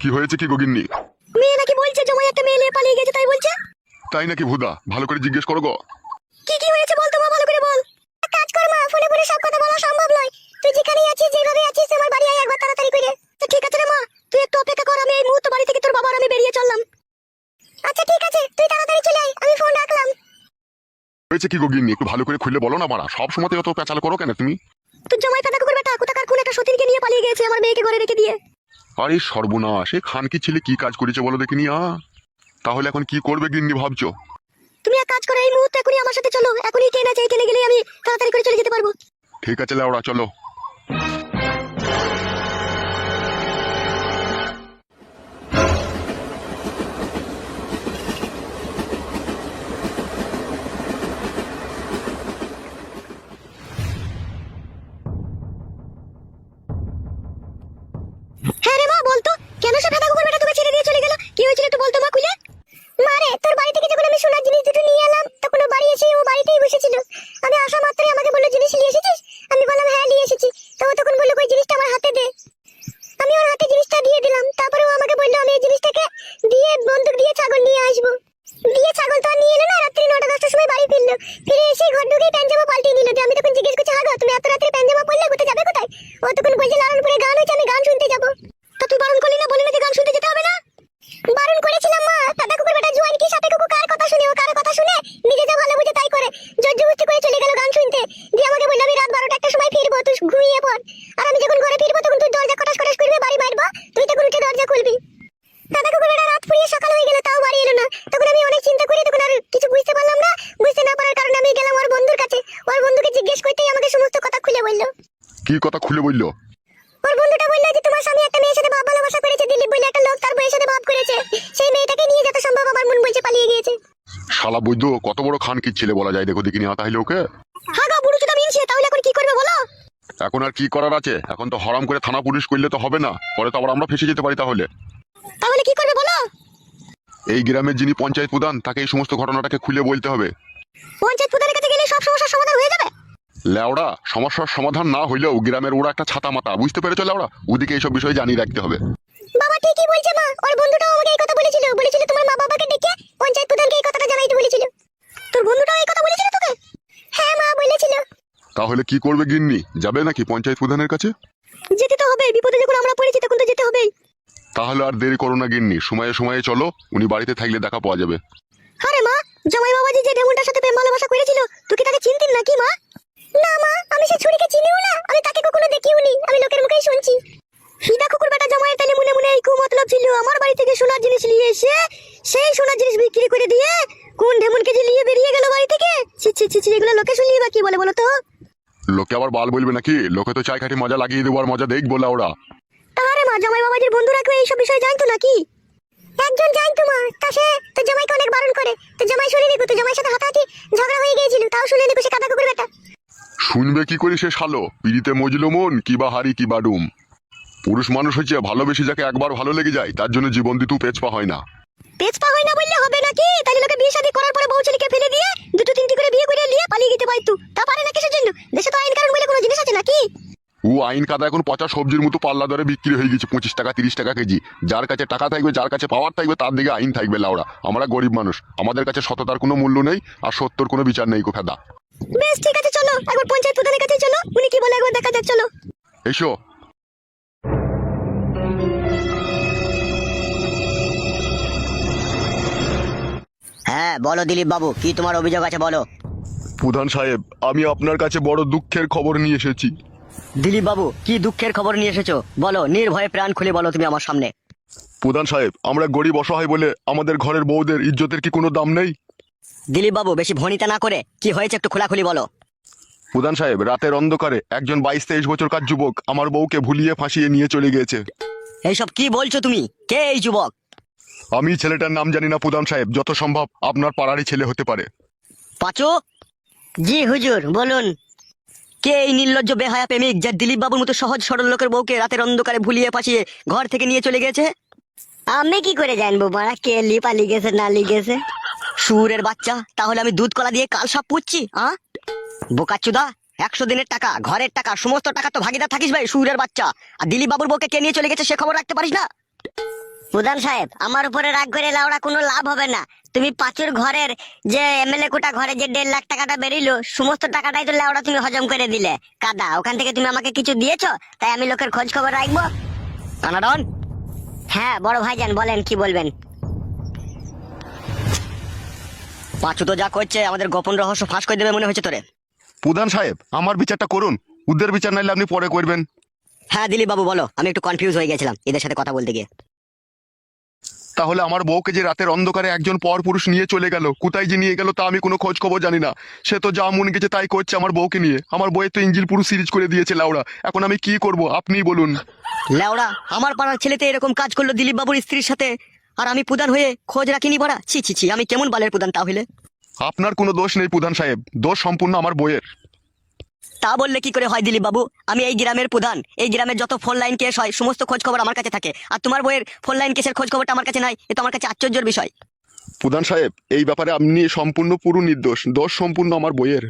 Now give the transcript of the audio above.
কি হয়েছে কি গগিন্নি? মেয়ে নাকি বলছে জমাই একটা মেয়ে নিয়ে পালিয়ে গেছে, তাই বলছে। তাই নাকি ভুদা? ভালো করে জিজ্ঞেস করো গো। কি হয়েছে বল তো মা, ভালো করে বল। এক কাজ কর মা, ফোনে ফোনে সব কথা বলা সম্ভব নয়। তুই যেখানেই আছিস, যেভাবে আছিস, আমার বাড়ি আয় একবার তাড়াতাড়ি করে। তো ঠিক আছে রে মা, তুই একটু অপেক্ষা কর, আমি এই মুহূর্তে বাড়ি থেকে তোর বাবা আর আমি বেরিয়ে চললাম। আচ্ছা ঠিক আছে, তুই তাড়াতাড়ি চলে আয়, আমি ফোন রাখলাম। হয়েছে কি গগিন্নি? একটু ভালো করে খুলে বলো না মারা, সব সময় অত পেঁচাল করো কেন তুমি? তুই জমাই ফাঁদা কুকুর বেটা, কোথাকার কোন একটা সতীনকে নিয়ে পালিয়ে গেছে আমার মেয়েকে ঘরে রেখে দিয়ে। আরে সর্বনাশ, সে খান কি ছেলে কি কাজ করেছে বলো দেখিনি। তাহলে এখন কি করবে গিন্নি ভাবছো? তুমি এক কাজ করো, এই মুহূর্তে এখনই আমার সাথে চলো, এখনই ট্রেন আছে, এই ট্রেনে গেলেই আমি তাড়াতাড়ি করে চলে যেতে পারবো। ঠিক আছে লেওড়া, চলো। হ্যাঁ রে মা, বলতো কেন সে ফাঁদা কুকুর বেটা তোকে ছেড়ে দিয়ে চলে গেল? কি হয়েছিল একটু বলতো মা, খুলে। মারে, তোর বাড়ি থেকে যখন আমি সোনার জিনিস দুটো নিয়ে এলাম, তখন ও বাড়ি এসে ও বাড়িতেই বসেছিল। আমি আসা মাত্রই আমাকে বললো, জিনিস নিয়ে এসেছিস? আমি বললাম হ্যাঁ নিয়ে এসেছি। তো ও তখন বললো, ওই জিনিসটা আমার হাতে দে। আমি ওর হাতে জিনিসটা দিয়ে দিলাম। তারপরে ও আমাকে বললো, আমি এই জিনিসটাকে দিয়ে বন্দুক দিয়ে ছাগল নিয়ে আসবো। দিয়ে ছাগল তো আর নিয়ে এলো না, রাত্রি 9টা-10টার সময় বাড়ি ফিরলো। ফিরে এসে ঘর ঢুকেই প্যান্ট-জামা পাল্টিয়ে নিল। আমি তখন জিজ্ঞেস করছি, হাগো তুমি এত রাত্রে প্যান্ট-জামা পরলে কোথায় যাবে কোথায়? ও তখন বলছে, লালনপুরে গান হয়েছে, আমি গান শুনতে যাবো। তা তুই বারণ করলি না, বলি না যে গান শুনতে যেতে হবে না? বারণ করেছিলাম মা, দাদা কুকুর বেটা জোয়ান কি সাপে কুকুর কার কথা শুনে, ও কার কথা শুনে নিজে যা ভালো বুঝে তাই করে। জোরজবরদস্তি করে চলে গেল গান শুনতে। দিয়ে আমাকে বললো, আমি রাত 12টা-1টার সময় ফিরবো, তুই ঘুমিয়ে পড়। আর আমি যখন ঘরে ফিরবো তখন তুই দরজা খটাস খটাস করবি, বাড়ি মারবো, তুই তখন উঠে দরজা খুলবি। দাদা কুকুর বেটা রাত ফুরিয়ে সকাল হয়ে গেল, তাও বাড়ি এলো না। তখন আমি অনেক চিন্তা করি, তখন আর কিছু বুঝতে পারলাম না। বুঝতে না পারার কারণে আমি গেলাম ওর বন্ধুর কাছে। ওর বন্ধুকে জিজ্ঞেস করতেই আমাকে সমস্ত কথা খুলে বললো। কি কথা খুলে বললো? ওর বন্ধুটা বললো যে তোমার স্বামী একটা মেয়ের সাথে ভাব ভালোবাসা করেছে, দিলীপ বলে একটা লোক তার বউয়ের সাথে ভাব করেছে। সেই মেয়েটাকে নিয়ে যত সম্ভব আমার মন বলছে পালিয়ে গিয়েছে। শালা বৈদ্য কত বড় খান কি ছেলে বলা যায়, দেখো দেখিনি। তাহলে ওকে হ্যাঁ গো, বুড়ো চোদা মিনছে, তাহলে এখন কি করবে বলো? এখন আর কি করার আছে? এখন তো হরাম করে থানা পুলিশ করলে তো হবে না, পরে তো আবার আমরা ফেসে যেতে পারি। তাহলে কি করবে বলো? এই গ্রামের যিনি পঞ্চায়েত প্রধান, তাকে এই সমস্ত ঘটনাটাকে খুলে বলতে হবে। পঞ্চায়েত প্রধানের কাছে গেলে সব সমস্যার সমাধান হয়ে যাবে? লেওড়া, সমস্যার সমাধান না হইলেও গ্রামের ওরা একটা ছাতা মাতা, বুঝতে পেরেছো লেওড়া? ওদিকে এইসব বিষয়ে জানিয়ে রাখতে হবে। বাবা ঠিকই বলছে মা, ওর বন্ধুটাও আমাকে এই কথা বলেছিল। বলেছিল তোমার মা বাবাকে ডেকে পঞ্চায়েত প্রধানকে এই কথাটা জানাইতে বলেছিল। তোর বন্ধুটাও এই কথা বলেছিল তোকে? হ্যাঁ মা, বলেছিল। তাহলে কি করবে গিন্নি? যাবে নাকি পঞ্চায়েত প্রধানের কাছে? যেতে তো হবে, বিপদে যখন আমরা পড়েছি তখন তো যেতে হবেই। তাহলে আর দেরি করো না গিন্নি, সময়ে সময়ে চলো, উনি বাড়িতে থাকলে দেখা পাওয়া যাবে। আরে মা, জামাই বাবাজি যে ডেমনটার সাথে প্রেম ভালোবাসা করেছিল, তুই কি তাকে চিনতিস নাকি মা? না মা, আমি সেই ছুরিকে চিনিও না, আমি তাকে কখনো দেখিও নি, আমি লোকের মুখেই শুনছি। ফিদা কুকুর বেটা জামাইয়ের তালে মনে মনে এই কুমতলব ছিল, আমার বাড়ি থেকে সোনার জিনিস নিয়ে এসে সেই সোনার জিনিস বিক্রি করে দিয়ে কোন ঢেমনকে যে নিয়ে বেরিয়ে গেল বাড়ি থেকে। ছি ছি ছি ছি, এগুলো লোকে শুনলি বা কি বলে বলো তো? লোকে আবার বাল বলবে নাকি? লোকে তো চাই খাটি মজা লাগিয়ে দেবো, আর মজা দেখবো ওরা। তাহলে মা, জামাই বাবাজির বন্ধুরা কেউ এইসব বিষয় জানতো নাকি? একজন জানতো মা, তা সে তো জামাইকে অনেক বারণ করে। তো জামাই শুনে নিকো, তো জামাইয়ের সাথে হাতাহাতি ঝগড়া হয়ে গিয়েছিল, তাও শুনে নিকো সে কাদা কুকুর বেটা। শুনবে কি করে সে শালো? পিড়িতে মজলো মন, কি বা হারি কি বা ডুম। পুরুষ মানুষ হচ্ছে ভালোবেসে যাকে একবার ভালো লেগে যায় তার জন্য জীবন দিতেও পেছপা হয় না। পেছপা হয় না বললে হবে নাকি? তাহলে লোকে বিয়ে শাদী করার পরে বউ ছেলেকে ফেলে দিয়ে দুটো তিনটি করে বিয়ে করে নিয়ে পালিয়ে যেতে পারতো। তা পারে না কিসের জন্য? দেশে তো আইন কানুন বলে কোনো জিনিস আছে নাকি? ও আইন কাদা এখন পচা সবজির মতো পাল্লা দরে বিক্রি হয়ে গেছে, 25 টাকা 30 টাকা কেজি। যার কাছে টাকা থাকবে, যার কাছে পাওয়ার থাকবে, তার দিকে আইন থাকবে লাউড়া। আমরা গরিব মানুষ, আমাদের কাছে সততার কোনো মূল্য নেই, আর সত্যর কোনো বিচার নেই কোথাদা। বেশ ঠিক আছে, চলো একবার পঞ্চায়েত প্রধানের কাছে চলো, উনি কি বলে একবার দেখা যাক, চলো। এসো। হ্যাঁ বলো দিলীপ বাবু, কি তোমার অভিযোগ আছে বলো। প্রধান সাহেব, আমি আপনার কাছে বড় দুঃখের খবর নিয়ে এসেছি। দিলীপ বাবু, কি দুঃখের খবর নিয়ে এসেছো বলো, নির্ভয়ে প্রাণ খুলে বলো তুমি আমার সামনে। প্রধান সাহেব, আমরা গরিব অসহায় বলে আমাদের ঘরের বউদের ইজ্জতের কি কোনো দাম নেই? দিলীপ বাবু, বেশি ভনিতা না করে কি হয়েছে একটু খোলাখুলি বলো। প্রধান সাহেব, রাতের অন্ধকারে একজন 22-23 বছরকার যুবক আমার বউকে ভুলিয়ে ফাঁসিয়ে নিয়ে চলে গিয়েছে। এইসব কি বলছো তুমি? কে এই যুবক? আমি ছেলেটার নাম জানি না প্রধান সাহেব, যত সম্ভব আপনার পাড়ারই ছেলে হতে পারে। পাঁচু। জি হুজুর, বলুন। কে এই নির্লজ্জ বেহায়া প্রেমিক যে দিলীপ বাবুর মতো সহজ সরল লোকের বউকে রাতের অন্ধকারে ভুলিয়ে ফাঁসিয়ে ঘর থেকে নিয়ে চলে গেছে? আমি কি করে জানবো মারা কে পালিয়ে গেছে না লিগেছে? সুরের বাচ্চা, তাহলে আমি দুধ কলা দিয়ে কাল সব পুচ্ছি? বোকাচুদা, 100 দিনের টাকা, ঘরের টাকা, সমস্ত টাকা তো ভাগিদার থাকিস ভাই সুরের বাচ্চা। আর দিলীপ বাবুর বউকে কে নিয়ে চলে গেছে সে খবর রাখতে পারিস না? প্রধান সাহেব, আমার উপরে রাগ করে লাউড়া কোনো লাভ হবে না। তুমি পাঁচুর ঘরের যে এমএলএ কোটা ঘরে যে 1.5 লাখ টাকাটা বেরিলো, সমস্ত টাকাটাই তো লাউড়া তুমি হজম করে দিলে। কাদা, ওখান থেকে তুমি আমাকে কিছু দিয়েছো, তাই আমি লোকের খোঁজ খবর রাখবো। কানাডন, হ্যাঁ বড় ভাইজান, বলেন কি বলবেন। পাঁচু তো যা করছে আমাদের গোপন রহস্য ফাঁস করে দেবে মনে হচ্ছে তোরে। প্রধান সাহেব, আমার বিচারটা করুন, ওদের বিচার নাইলে আপনি পরে করবেন। হ্যাঁ দিলীপ বাবু বলো, আমি একটু কনফিউজ হয়ে গেছিলাম এদের সাথে কথা বলতে গিয়ে। তাহলে আমার বউকে যে রাতের অন্ধকারে একজন পর পুরুষ নিয়ে চলে গেল, কোথায় যে নিয়ে গেল তা আমি কোনো খোঁজ খবর জানি না। সে তো যা মন গেছে তাই করছে আমার বউকে নিয়ে। আমার বউয়ের তো ইঞ্জিল পুরো সিরিজ করে দিয়েছে লাউড়া। এখন আমি কি করব আপনিই বলুন। লেওড়া, আমার পাড়ার ছেলেতে এরকম কাজ করলো দিলীপ বাবুর স্ত্রীর সাথে, আর আমি প্রধান হয়ে খোঁজ রাখিনি পাড়া। ছি ছি ছি, আমি কেমন বালের প্রধান তাহলে। আপনার কোনো দোষ নেই প্রধান সাহেব, দোষ সম্পূর্ণ আমার বউয়ের। তা বললে কি করে হয় দিলীপ বাবু? আমি এই গ্রামের প্রধান, এই গ্রামের যত ফোন লাইন কেস হয় সমস্ত খোঁজ খবর আমার কাছে থাকে, আর তোমার বইয়ের ফোন লাইন কেসের খোঁজ খবরটা আমার কাছে নাই। এ তো আমার কাছে আশ্চর্যের বিষয়। প্রধান সাহেব, এই ব্যাপারে আপনি সম্পূর্ণ পুরো নির্দোষ, দোষ সম্পূর্ণ আমার বউয়ের।